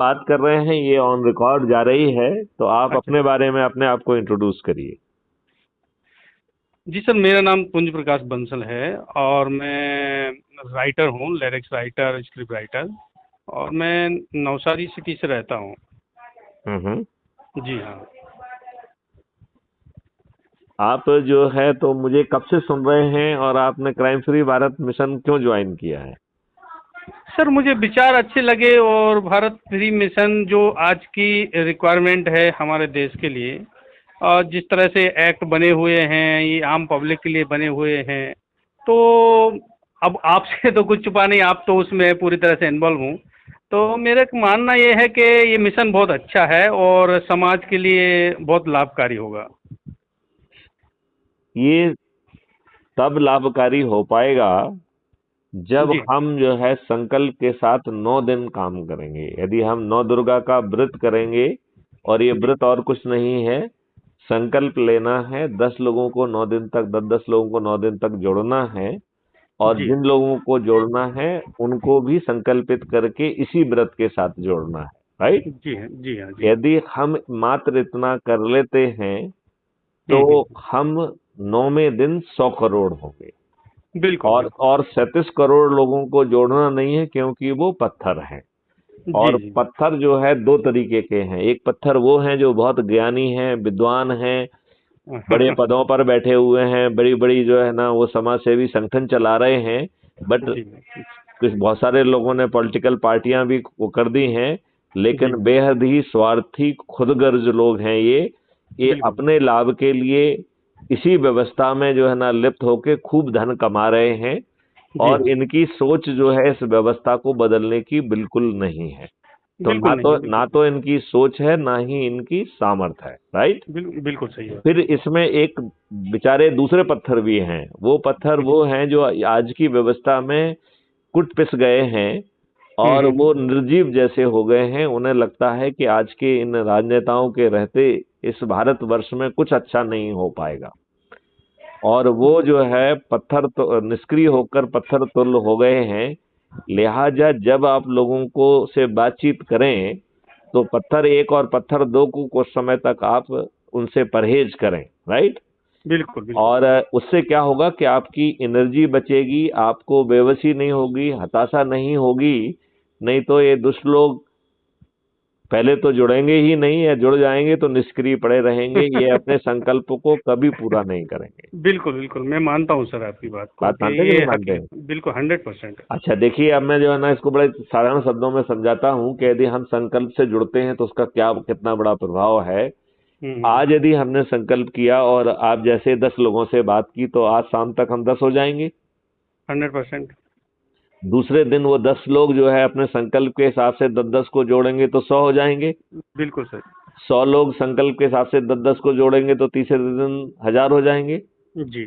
बात कर रहे हैं ये ऑन रिकॉर्ड जा रही है, तो आप अच्छा अपने बारे में अपने आप को इंट्रोड्यूस करिए। जी सर, मेरा नाम पुंज प्रकाश बंसल है और मैं राइटर हूँ, लिरिक्स राइटर, स्क्रिप्ट राइटर। और मैं नवसारी सिटी से रहता हूँ। हम्म। जी हाँ। आप जो है तो मुझे कब से सुन रहे हैं और आपने क्राइम फ्री भारत मिशन क्यों ज्वाइन किया है? सर मुझे विचार अच्छे लगे और भारत फ्री मिशन जो आज की रिक्वायरमेंट है हमारे देश के लिए, और जिस तरह से एक्ट बने हुए हैं ये आम पब्लिक के लिए बने हुए हैं, तो अब आपसे तो कुछ छुपा नहीं, आप तो उसमें पूरी तरह से इन्वॉल्व हूँ। तो मेरा एक मानना ये है कि ये मिशन बहुत अच्छा है और समाज के लिए बहुत लाभकारी होगा। ये तब लाभकारी हो पाएगा जब जी हम जो है संकल्प के साथ 9 दिन काम करेंगे। यदि हम नौ दुर्गा का व्रत करेंगे, और ये जी व्रत और कुछ नहीं है, संकल्प लेना है 10 लोगों को 9 दिन तक, 10-10 लोगों को 9 दिन तक जोड़ना है, और जी जिन लोगों को जोड़ना है उनको भी संकल्पित करके इसी व्रत के साथ जोड़ना है। राइट? जी हाँ, जी हाँ, जी। यदि हम मात्र इतना कर लेते हैं तो हम्म। हम 9वें दिन 100 करोड़ होंगे। बिल्कुल बिल्कुल। और 37 करोड़ लोगों को जोड़ना नहीं है, क्योंकि वो पत्थर हैं। जी और जी। पत्थर जो है दो तरीके के हैं। एक पत्थर वो हैं जो बहुत ज्ञानी हैं, विद्वान हैं, बड़े पदों पर बैठे हुए हैं, बड़ी बड़ी जो है ना वो समाज सेवी संगठन चला रहे हैं। बट जी कुछ बहुत सारे लोगों ने पॉलिटिकल पार्टियां भी वो कर दी हैं, जी। लेकिन बेहद ही स्वार्थी खुदगर्ज लोग हैं ये बिल्कुल। अपने लाभ के लिए इसी व्यवस्था में जो है ना लिप्त होके खूब धन कमा रहे हैं। जी और इनकी सोच जो है इस व्यवस्था को बदलने की बिल्कुल नहीं है। तो बिल्कुल नहीं, ना बिल्कुल तो इनकी सोच है, ना ही इनकी सामर्थ्य है। राइट? बिल्कुल सही बात फिर है। इसमें एक बेचारे दूसरे पत्थर भी हैं। वो पत्थर वो हैं जो आज की व्यवस्था में कुट पिस गए हैं, और हम्म। वो निर्जीव जैसे हो गए हैं। उन्हें लगता है कि आज के इन राजनेताओं के रहते इस भारतवर्ष में कुछ अच्छा नहीं हो पाएगा। और वो जो है पत्थर तो निष्क्रिय होकर पत्थर तुल्य हो गए हैं। लिहाजा जब आप लोगों को से बातचीत करें तो पत्थर एक और पत्थर दो को कुछ समय तक आप उनसे परहेज करें। राइट? बिल्कुल बिल्कुल। और उससे क्या होगा कि आपकी एनर्जी बचेगी, आपको बेबसी नहीं होगी, हताशा नहीं होगी। नहीं तो ये दुष्ट लोग पहले तो जुड़ेंगे ही नहीं, या जुड़ जाएंगे तो निष्क्रिय पड़े रहेंगे। ये अपने संकल्प को कभी पूरा नहीं करेंगे। बिल्कुल बिल्कुल, मैं मानता हूँ सर आपकी बात को बात कि मानते हैं कि ये नहीं मानते हैं? हकीकत बिल्कुल 100%। अच्छा देखिए, अब मैं जो है ना इसको बड़े साधारण शब्दों में समझाता हूँ कि यदि हम संकल्प से जुड़ते हैं तो उसका क्या कितना बड़ा प्रभाव है। हम्म। आज यदि हमने संकल्प किया और आप जैसे 10 लोगों से बात की, तो आज शाम तक हम 10 हो जाएंगे। 100%। दूसरे दिन वो 10 लोग जो है अपने संकल्प के हिसाब से 10-10 को जोड़ेंगे तो 100 हो जाएंगे। बिल्कुल सर। 100 लोग संकल्प के हिसाब से 10-10 को जोड़ेंगे तो तीसरे दिन 1000 हो जाएंगे। जी।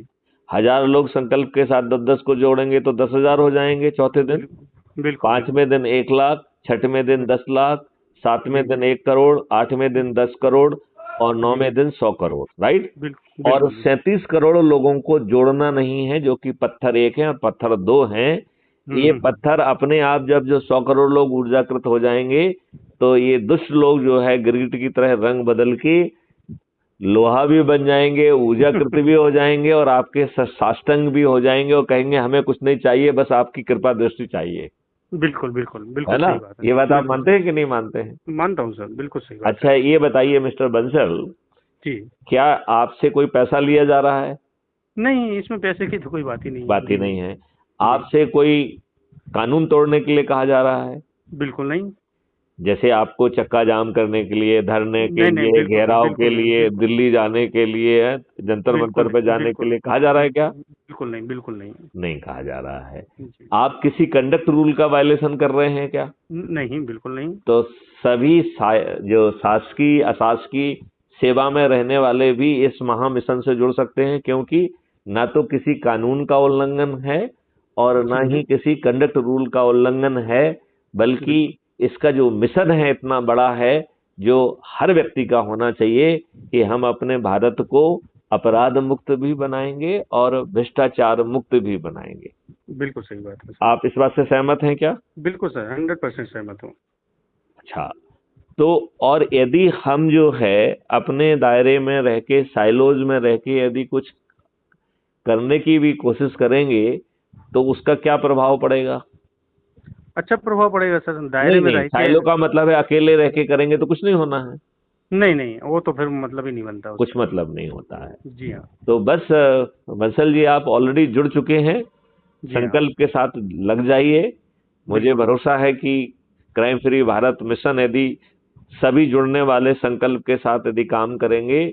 1000 लोग संकल्प के साथ 10-10 को जोड़ेंगे तो 10,000 हो जाएंगे चौथे दिन। बिल्कुल बिल्कुल। बिल्कुल। 5वें दिन 1 लाख, 6वें दिन 10 लाख, 7वें जी दिन 1 करोड़, 8वें दिन 10 करोड़, और जी। 9वें दिन 100 करोड़। राइट? और बिल्कुल बिल्कुल। 37 करोड़ लोगों को जोड़ना नहीं है, जो कि पत्थर एक है और पत्थर दो हैं। ये हम्म। पत्थर अपने आप जब जो 100 करोड़ लोग ऊर्जाकृत हो जाएंगे, तो ये दुष्ट लोग जो है गिरगिट की तरह रंग बदल के लोहा भी बन जाएंगे, ऊर्जाकृत भी हो जाएंगे, और आपके साष्टांग भी हो जाएंगे, और कहेंगे हमें कुछ नहीं चाहिए, बस आपकी कृपा दृष्टि चाहिए। बिल्कुल बिल्कुल है बिल्कुल ना? सही बात है। ये बात आप बिल्कुल मानते हैं कि नहीं मानते हैं? मानता हूँ सर, बिल्कुल सही बात है। अच्छा ये बताइए मिस्टर बंसल, जी। क्या आपसे कोई पैसा लिया जा रहा है? नहीं, इसमें पैसे की तो कोई बात ही नहीं है। बात ही जी नहीं है। नहीं। जी। आपसे कोई कानून तोड़ने के लिए कहा जा रहा है? बिल्कुल नहीं। जैसे आपको चक्का जाम करने के लिए, धरने के नहीं नहीं, लिए, बिल्कुल घेराव के बिल्कुल नहीं, लिए, बिल्कुल दिल्ली जाने के लिए, जंतर बिल्कुल मंतर पे नहीं, जाने के बिल्कुल लिए कहा जा रहा है क्या? बिल्कुल नहीं, बिल्कुल नहीं। नहीं कहा जा रहा है। जी। आप किसी कंडक्ट रूल का वायलेशन कर रहे हैं क्या? नहीं, बिल्कुल नहीं। तो सभी जो शासकीय अशासकीय सेवा में रहने वाले भी इस महामिशन से जुड़ सकते हैं, क्योंकि ना तो किसी कानून का उल्लंघन है और ना जी ही किसी कंडक्ट रूल का उल्लंघन है, बल्कि बिल्कुल इसका जो मिशन है इतना बड़ा है, जो हर व्यक्ति का होना चाहिए कि हम अपने भारत को अपराध मुक्त भी बनाएंगे और भ्रष्टाचार मुक्त भी बनाएंगे। बिल्कुल सही बात है सर। आप इस बात से सहमत हैं क्या? बिल्कुल सर, 100% सहमत हूँ। अच्छा, तो और यदि हम जो है अपने दायरे में रह के, साइलोज में रह के यदि कुछ करने की भी कोशिश करेंगे तो उसका क्या प्रभाव पड़ेगा? अच्छा प्रभाव पड़ेगा सर, दायरे नहीं में नहीं, रह के। साइलो का मतलब है अकेले रह के करेंगे तो कुछ नहीं होना है, नहीं नहीं, वो तो फिर मतलब ही नहीं बनता कुछ उसका। मतलब नहीं होता है। जी हाँ। तो बस बंसल जी, आप ऑलरेडी जुड़ चुके हैं, जी हाँ। संकल्प के साथ लग जाइए। मुझे बिल्कुल। भरोसा है कि क्राइम फ्री भारत मिशन यदि सभी जुड़ने वाले संकल्प के साथ यदि काम करेंगे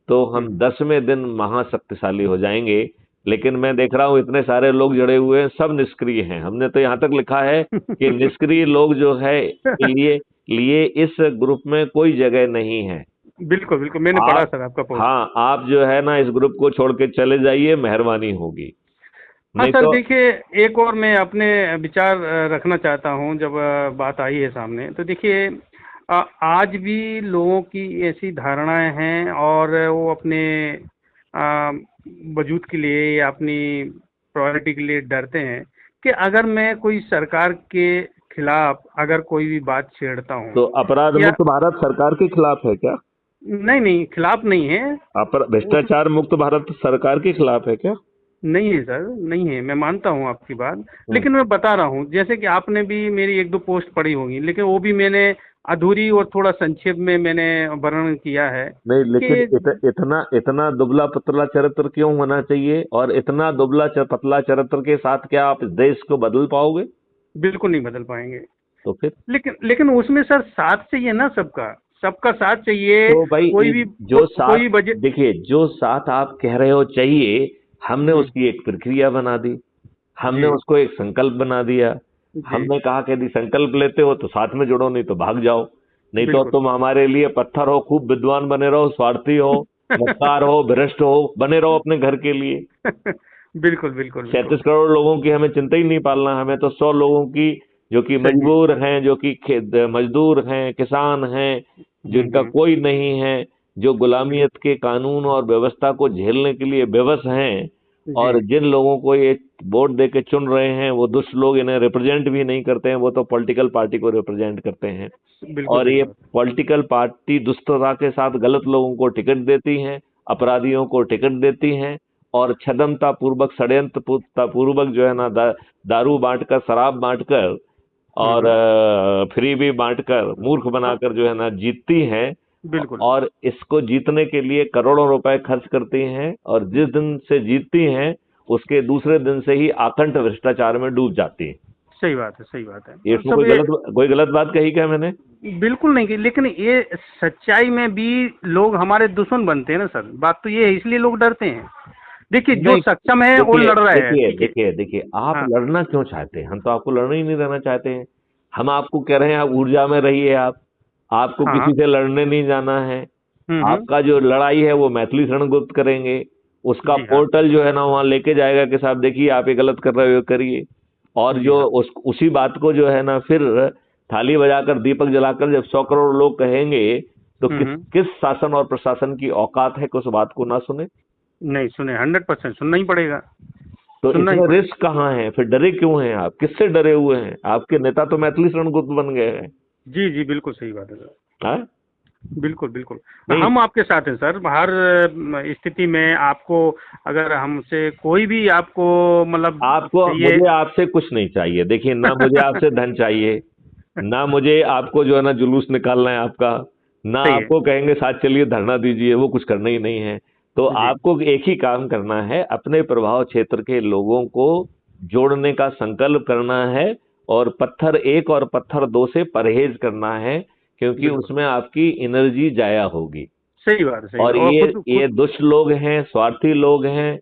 तो हम हम्म। 10वें दिन महाशक्तिशाली हो जाएंगे। लेकिन मैं देख रहा हूं इतने सारे लोग जुड़े हुए हैं, सब निष्क्रिय हैं। हमने तो यहां तक लिखा है कि निष्क्रिय लोग जो है के लिए लिए इस ग्रुप में कोई जगह नहीं है। बिल्कुल बिल्कुल, मैंने पढ़ा आप, सर आपका पोस्ट। हाँ, आप जो है ना इस ग्रुप को छोड़ के चले जाइए, मेहरबानी होगी। हाँ नहीं सर, तो देखिए, एक और मैं अपने विचार रखना चाहता हूँ। जब बात आई है सामने, तो देखिए, आज भी लोगों की ऐसी धारणाएं हैं, और वो अपने अ, वजूद के लिए या अपनी प्रायोरिटी के लिए डरते हैं कि अगर मैं कोई सरकार के खिलाफ अगर कोई भी बात छेड़ता हूँ, तो अपराध या मुक्त भारत सरकार के खिलाफ है क्या? नहीं नहीं, खिलाफ नहीं है। उस भ्रष्टाचार मुक्त भारत सरकार के खिलाफ है क्या? नहीं है सर, नहीं है, मैं मानता हूँ आपकी बात। हम्म। लेकिन मैं बता रहा हूँ, जैसे कि आपने भी मेरी एक दो पोस्ट पढ़ी होगी, लेकिन वो भी मैंने अधूरी और थोड़ा संक्षेप में मैंने वर्णन किया है नहीं, लेकिन कि इतना इतना दुबला पतला चरित्र क्यों होना चाहिए? और इतना पतला चरित्र के साथ क्या आप इस देश को बदल पाओगे? बिल्कुल नहीं बदल पाएंगे। तो फिर लेकिन उसमें सर साथ चाहिए ना, सबका सबका साथ चाहिए। तो भाई जो कोई साथ, बजट। देखिए, जो साथ आप कह रहे हो चाहिए, हमने हम्म। उसकी एक प्रक्रिया बना दी, हमने जी उसको एक संकल्प बना दिया। जी। हमने कहा कि यदि संकल्प लेते हो तो साथ में जुड़ो, नहीं तो भाग जाओ। नहीं तो बिल्कुल। तुम हमारे लिए पत्थर हो, खूब विद्वान बने रहो, स्वार्थी हो, मक्कार हो, भ्रष्ट हो, बने रहो अपने घर के लिए। बिल्कुल बिल्कुल 37 बिल्कुल। करोड़ लोगों की हमें चिंता ही नहीं पालना, हमें तो 100 लोगों की, जो कि चाहिए। मजबूर हैं, जो कि मजदूर हैं, किसान हैं, जिनका हम्म। कोई नहीं है, जो बिल्कुल। गुलामियत के कानून और व्यवस्था को झेलने के लिए बेबस हैं। जी। और जिन लोगों को ये वोट दे के चुन रहे हैं वो दुष्ट लोग इन्हें रिप्रेजेंट भी नहीं करते हैं, वो तो पॉलिटिकल पार्टी को रिप्रेजेंट करते हैं। बिल्कुल और सही ये बात। पॉलिटिकल पार्टी दुष्टता के साथ गलत लोगों को टिकट देती हैं, अपराधियों को टिकट देती हैं, और छदमता पूर्वक, षड्यंत्र पूर्वक जो है ना दारू बांटकर, शराब बांटकर, और हम्म। फ्री भी बांटकर, मूर्ख हाँ। बनाकर जो है ना जीतती हैं। बिल्कुल। और इसको जीतने के लिए करोड़ों रुपए खर्च करती हैं, और जिस दिन से जीतती हैं उसके दूसरे दिन से ही आकंठ भ्रष्टाचार में डूब जाती हैं। सही बात है, सही बात है। ये और इसमें सब ये कोई गलत बात कही क्या मैंने? बिल्कुल नहीं की, लेकिन ये सच्चाई में भी लोग हमारे दुश्मन बनते हैं ना सर। बात तो ये है, इसलिए लोग डरते हैं। देखिए, जो नहीं, सक्षम है वो देखिए लड़ रहा है, देखिए ठीक है। देखिए देखिए, आप हाँ। लड़ना क्यों चाहते हैं? हम तो आपको लड़ना ही नहीं देना चाहते हैं। हम आपको कह रहे हैं आप ऊर्जा में रहिए, आप, आपको हाँ किसी हाँ। से लड़ने नहीं जाना है। हम्म। आपका जो लड़ाई है वो मैथिली शरण गुप्त करेंगे, उसका जी हाँ। पोर्टल जो है ना वहाँ लेके जाएगा कि साहब देखिए आप ये गलत कर रहे हो, करिए। और जी जो हाँ। उसी बात को जो है ना फिर थाली बजाकर, दीपक जलाकर जब 100 करोड़ लोग कहेंगे तो किस हम्म। किस शासन और प्रशासन की औकात है कि उस बात को ना सुने? नहीं सुने, 100% सुनना ही पड़ेगा। तो सुनना ही इसमें पड़ेगा। रिस्क कहाँ है? फिर डरे क्यों हैं आप? किससे डरे हुए हैं? आपके नेता तो मैथिली शरण गुप्त बन गए हैं। जी जी, बिल्कुल सही बात है सर। हाँ? बिल्कुल बिल्कुल। नहीं, हम आपके साथ हैं सर, हर स्थिति में। आपको अगर हमसे कोई भी आपको मतलब आपको, चाहिए। मुझे आपसे कुछ नहीं चाहिए। देखिए, ना मुझे आपसे धन चाहिए, ना मुझे आपको जो है ना जुलूस निकालना है आपका, ना सही है। आपको कहेंगे साथ चलिए धरना दीजिए, वो कुछ करना ही नहीं है। तो जी। आपको एक ही काम करना है, अपने प्रभाव क्षेत्र के लोगों को जोड़ने का संकल्प करना है, और पत्थर एक और पत्थर दो से परहेज करना है, क्योंकि बिल्कुल उसमें आपकी एनर्जी जाया होगी। सही बात है, सही और बात। और खुद ये खुद। दुष्ट लोग हैं, स्वार्थी लोग हैं,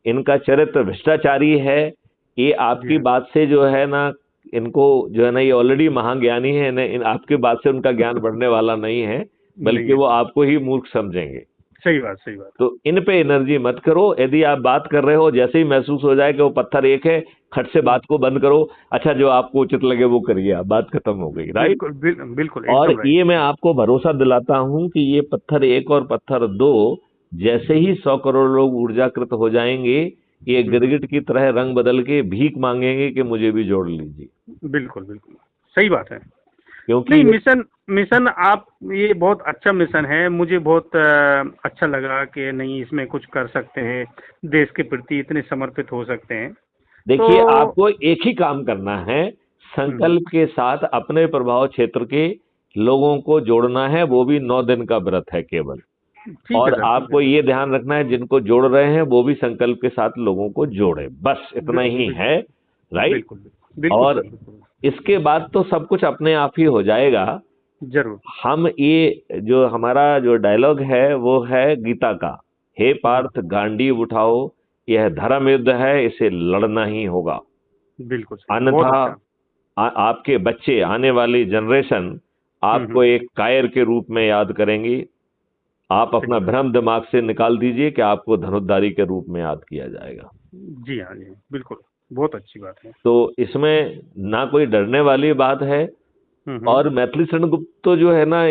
इनका चरित्र भ्रष्टाचारी है। ये जी आपकी हाँ। बात से जो है ना, इनको जो है ना, ये ऑलरेडी महाज्ञानी है, आपकी बात से उनका ज्ञान बढ़ने वाला नहीं है, नहीं बल्कि है। वो आपको ही मूर्ख समझेंगे। सही बात, सही बात। तो इन पे एनर्जी मत करो। यदि आप बात कर रहे हो, जैसे ही महसूस हो जाए कि वो पत्थर एक है, खट से बात को बंद करो। अच्छा, जो आपको उचित लगे वो करिए, आप, बात खत्म हो गई, राइट? बिल्कुल बिल्कुल और एकदम राइट। ये मैं आपको भरोसा दिलाता हूं कि ये पत्थर एक और पत्थर दो, जैसे ही 100 करोड़ लोग ऊर्जाकृत हो जाएंगे, ये हम्म। गिरगिट की तरह रंग बदल के भीख मांगेंगे कि मुझे भी जोड़ लीजिए। बिल्कुल बिल्कुल सही बात है। क्योंकि नहीं, मिशन मिशन आप ये बहुत अच्छा मिशन है। मुझे बहुत अच्छा लगा कि नहीं, इसमें कुछ कर सकते हैं, देश के प्रति इतने समर्पित हो सकते हैं। तो देखिए, आपको एक ही काम करना है, हम्म, संकल्प के साथ अपने प्रभाव क्षेत्र के लोगों को जोड़ना है, वो भी 9 दिन का व्रत है केवल। ठीक है और सर, ठीक है आपको सर। ये ध्यान रखना है, जिनको जोड़ रहे हैं वो भी संकल्प के साथ लोगों को जोड़े, बस इतना ही बिल्कुल है। राइट। बिल्कुल बिल्कुल और सर, बिल्कुल। इसके बाद तो सब कुछ अपने आप ही हो जाएगा। जरूर। हम ये जो हमारा जो डायलॉग है वो है गीता का, हे पार्थ बिल्कुल गांडीव उठाओ, यह धर्म युद्ध है, इसे लड़ना ही होगा। बिल्कुल सही, बहुत अन्यथा अच्छा। आपके बच्चे, आने वाली जनरेशन आपको हम्म। एक कायर के रूप में याद करेंगी। आप सही अपना बात। भ्रम दिमाग से निकाल दीजिए कि आपको धनुर्धारी के रूप में याद किया जाएगा। जी हाँ, जी हाँ, बिल्कुल। बहुत अच्छी बात है। तो इसमें ना कोई डरने वाली बात है। हम्म। और मैथिली शरण गुप्त तो जो है ना,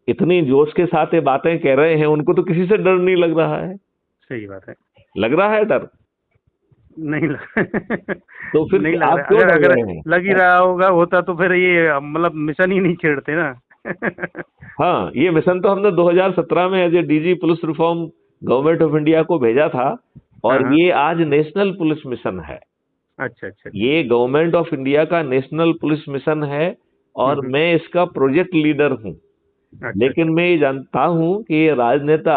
इतनी जोश के साथ ये बातें कह रहे हैं, उनको तो किसी से डर नहीं लग रहा है। सही बात है। लग रहा है डर? नहीं लग तो फिर नहीं लग आप रहा है। क्यों अगर डर अगर रहे हैं? लग ही रहा होगा होता तो फिर ये मतलब मिशन ही नहीं छेड़ते ना। हाँ, ये मिशन तो हमने 2017 में as a DG police reform government of India को भेजा था। हाँ और हाँ। ये आज नेशनल पुलिस मिशन है। अच्छा अच्छा अच्छा। ये गवर्नमेंट ऑफ इंडिया का नेशनल पुलिस मिशन है। और हम्म। मैं इसका प्रोजेक्ट लीडर हूँ। अच्छा लेकिन अच्छा। मैं ये जानता हूँ कि ये राजनेता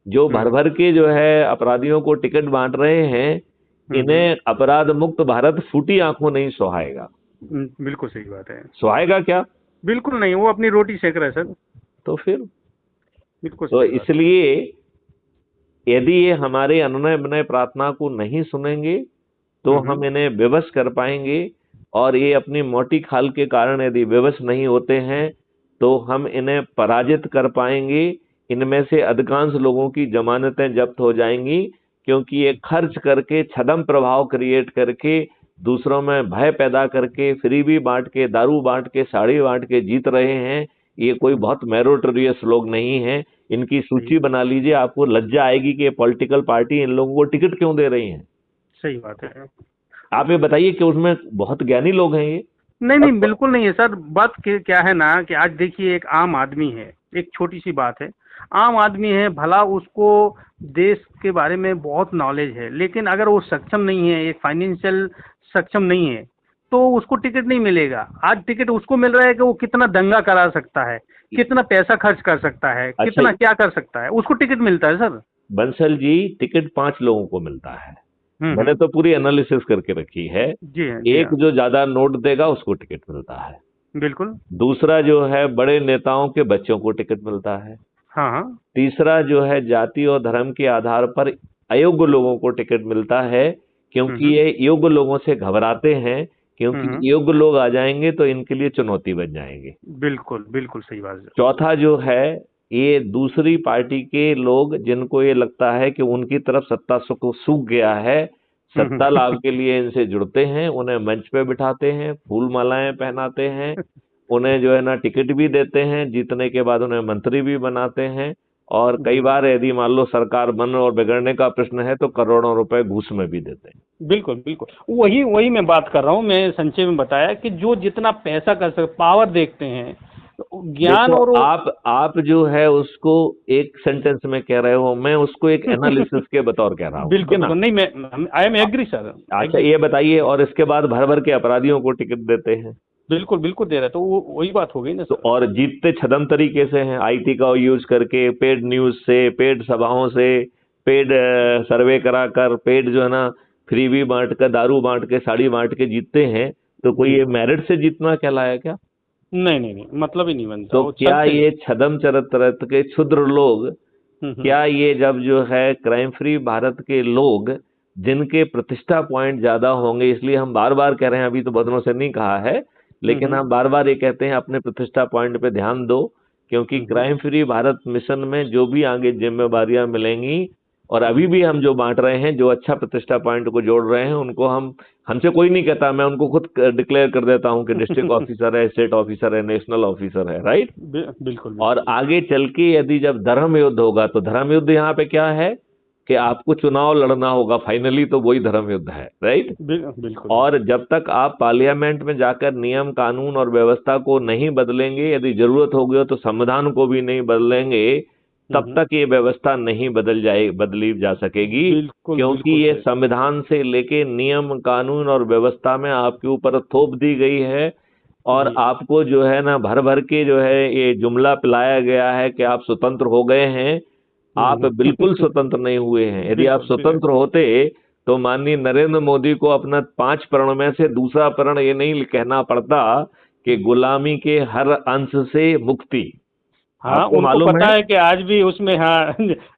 जो भर हम्म भर के जो है अपराधियों को टिकट बांट रहे हैं, हम्म। इन्हें अपराध मुक्त भारत फूटी आंखों नहीं सुहाएगा। बिल्कुल सही बात है। सुहाएगा क्या? बिल्कुल नहीं, वो अपनी रोटी सेक रहा है सर। तो फिर, बिल्कुल तो सही बात है। इसलिए यदि ये हमारे अनुनय विनय प्रार्थना को नहीं सुनेंगे तो हम इन्हें विवश कर पाएंगे। और ये अपनी मोटी खाल के कारण यदि विवश नहीं होते हैं तो हम इन्हें पराजित कर पाएंगे। इनमें से अधिकांश लोगों की जमानतें जब्त हो जाएंगी, क्योंकि ये खर्च करके, छदम प्रभाव क्रिएट करके, दूसरों में भय पैदा करके, फ्री भी बांट के, दारू बांट के, साड़ी बांट के जीत रहे हैं। ये कोई बहुत मेरिटोरियस लोग नहीं हैं। इनकी सही सूची बना लीजिए, आपको लज्जा आएगी कि ये पॉलिटिकल पार्टी इन लोगों को टिकट क्यों दे रही है। सही बात है। आप ये बताइए कि उसमें बहुत ज्ञानी लोग हैं ये। नहीं और नहीं, बिल्कुल नहीं है सर। बात क्या है ना कि आज देखिए, एक आम आदमी है, एक छोटी सी बात है। आम आदमी है, भला उसको देश के बारे में बहुत नॉलेज है, लेकिन अगर वो सक्षम नहीं है, एक फाइनेंशियल सक्षम नहीं है, तो उसको टिकट नहीं मिलेगा। आज टिकट उसको मिल रहा है कि वो कितना दंगा करा सकता है, कितना पैसा खर्च कर सकता है, अच्छा, कितना क्या कर सकता है, उसको टिकट मिलता है सर। बंसल जी, टिकट 5 लोगों को मिलता है। मैंने हम्म। तो पूरी एनालिसिस करके रखी है। जी हाँ, जी एक हाँ। जो ज्यादा नोट देगा उसको टिकट मिलता है। बिल्कुल। दूसरा जो है, बड़े नेताओं के बच्चों को टिकट मिलता है। हाँ हाँ। तीसरा जो है, जाति और धर्म के आधार पर अयोग्य लोगों को टिकट मिलता है, क्योंकि हम्म ये योग्य लोगों से घबराते हैं। क्योंकि हम्म। योग्य लोग आ जाएंगे तो इनके लिए चुनौती बन जाएंगे। बिल्कुल बिल्कुल सही बात है। चौथा जो है, ये दूसरी पार्टी के लोग जिनको ये लगता है कि उनकी तरफ सत्ता सूख गया है, सत्ता लाभ के लिए इनसे जुड़ते हैं, उन्हें मंच पे बिठाते हैं, फूल मालाएं पहनाते हैं, उन्हें जो है ना टिकट भी देते हैं, जीतने के बाद उन्हें मंत्री भी बनाते हैं। और कई जी। बार यदि मान लो सरकार बन और बिगड़ने का प्रश्न है तो करोड़ों रुपए घूस में भी देते हैं। बिल्कुल बिल्कुल, वही वही मैं बात कर रहा हूँ। मैं संक्षेप में बताया कि जो जितना पैसा कर सकते, पावर देखते हैं, तो ज्ञान देखो, और आप जो है उसको एक सेंटेंस में कह रहे हो, मैं उसको एक एनालिसिस के बतौर कह रहा हूँ, ठीक बिल्कुल है ना? बिल्कुल। नहीं, मैं आई एम एग्री सर, अच्छा, एग्री। ये बताइए, और इसके बाद भर भर के अपराधियों को टिकट देते हैं। बिल्कुल बिल्कुल दे रहा है, तो वो वही बात हो गई ना तो सर। और जीतते छदम तरीके से हैं, आईटी का यूज करके, पेड न्यूज से, पेड सभाओं से, पेड सर्वे करा कर, पेड जो है ना फ्री भी बांट कर, दारू बांट के, साड़ी बांट के जीतते हैं। तो कोई जी। ये मेरिट से जीतना कहलाया क्या? नहीं नहीं नहीं, मतलब ही नहीं बनता, तो वो क्या छलते हैं। ये छदम चरित्र के क्षुद्र लोग, हम्म। क्या ये जब जो है क्राइम फ्री भारत के लोग, जिनके प्रतिष्ठा पॉइंट ज्यादा होंगे, इसलिए हम बार बार कह रहे हैं, अभी तो बदनों से नहीं कहा है, लेकिन हम बार बार ये कहते हैं अपने प्रतिष्ठा पॉइंट पे ध्यान दो। क्योंकि हम्म। क्राइम फ्री भारत मिशन में जो भी आगे जिम्मेवारियां मिलेंगी, और अभी भी हम जो बांट रहे हैं, जो अच्छा प्रतिष्ठा पॉइंट को जोड़ रहे हैं, उनको हमसे कोई नहीं कहता, मैं उनको खुद डिक्लेयर कर देता हूं कि डिस्ट्रिक्ट ऑफिसर है, स्टेट ऑफिसर है, नेशनल ऑफिसर है। राइट। बिल्कुल और बिल्कुल। आगे चल के यदि जब धर्म युद्ध होगा, तो धर्म युद्ध यहाँ पे क्या है कि आपको चुनाव लड़ना होगा, फाइनली तो वही धर्म युद्ध है, राइट। बिल्कुल। और जब तक आप पार्लियामेंट में जाकर नियम कानून और व्यवस्था को नहीं बदलेंगे, यदि जरूरत होगी तो संविधान को भी नहीं बदलेंगे, तब तक ये व्यवस्था नहीं बदली जा सकेगी। बिल्कुल क्योंकि बिल्कुल ये सही। संविधान से लेके नियम कानून और व्यवस्था में आपके ऊपर थोप दी गई है, और जी आपको जो है ना भर भर के जो है ये जुमला पिलाया गया है कि आप स्वतंत्र हो गए हैं। आप बिल्कुल स्वतंत्र नहीं हुए हैं। यदि आप बिल्कुल स्वतंत्र होते तो माननीय नरेंद्र मोदी को अपना 5 प्रण में से दूसरा प्रण ये नहीं कहना पड़ता कि गुलामी के हर अंश से मुक्ति। हाँ, आपको उनको मालूम पता है, है कि आज भी उसमें हाँ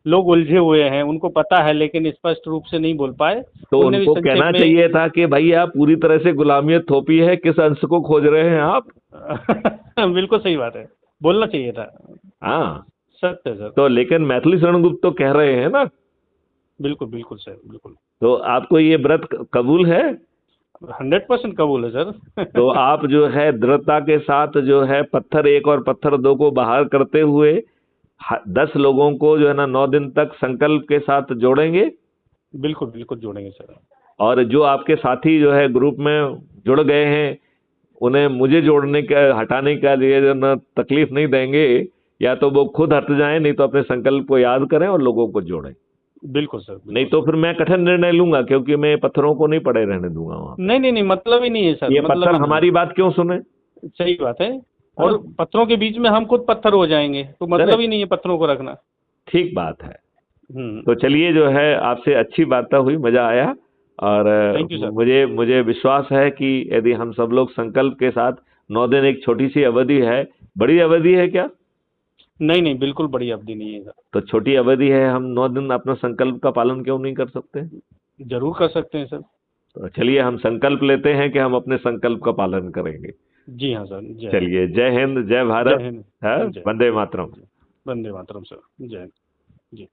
लोग उलझे हुए हैं, उनको पता है, लेकिन स्पष्ट रूप से नहीं बोल पाए। तो उनने भी उनको संक्षेप कहना में चाहिए था कि भैया पूरी तरह से गुलामियत थोपी है, किस अंश को खोज रहे हैं आप। बिल्कुल सही बात है, बोलना चाहिए था। हाँ, सत्य है सर। तो लेकिन मैथिली शरण गुप्त तो कह रहे हैं ना। बिल्कुल बिल्कुल सर, बिल्कुल। तो आपको ये व्रत कबूल है? 100% कबूल है सर। तो आप जो है दृढ़ता के साथ जो है पत्थर 1 और पत्थर 2 को बाहर करते हुए 10 लोगों को जो है ना 9 दिन तक संकल्प के साथ जोड़ेंगे। बिल्कुल बिल्कुल जोड़ेंगे सर। और जो आपके साथी जो है ग्रुप में जुड़ गए हैं, उन्हें मुझे जोड़ने का हटाने के लिए जो ना तकलीफ नहीं देंगे, या तो वो खुद हट जाएं, नहीं तो अपने संकल्प को याद करें और लोगों को जोड़ें। बिल्कुल सर, बिल्कुल नहीं तो सर। फिर मैं कठिन निर्णय लूंगा, क्योंकि मैं पत्थरों को नहीं पड़े रहने दूंगा वहां पे। नहीं नहीं नहीं, मतलब ही नहीं है सर, ये मतलब पत्थर ही नहीं हमारी बात क्यों सुने? है। सही बात है। और पत्थरों के बीच में हम खुद पत्थर हो जाएंगे, तो मतलब ही नहीं है पत्थरों को रखना। ठीक बात है। हम्म। तो चलिए, जो है आपसे अच्छी बातें हुई, मजा आया। और थैंक यू सर। मुझे मुझे विश्वास है कि यदि हम सब लोग संकल्प के साथ 9 दिन, एक छोटी सी अवधि है, बड़ी अवधि है क्या? नहीं नहीं, बिल्कुल बड़ी अवधि नहीं है सर। तो छोटी अवधि है, हम 9 दिन अपना संकल्प का पालन क्यों नहीं कर सकते? जरूर कर सकते हैं सर। तो चलिए हम संकल्प लेते हैं कि हम अपने संकल्प का पालन करेंगे। जी हाँ सर। जय हिंद। चलिए, जय हिंद, जय जय भारत। हिंद। है, जय। वंदे मातरम। वंदे मातरम सर। जय हिंद। जी।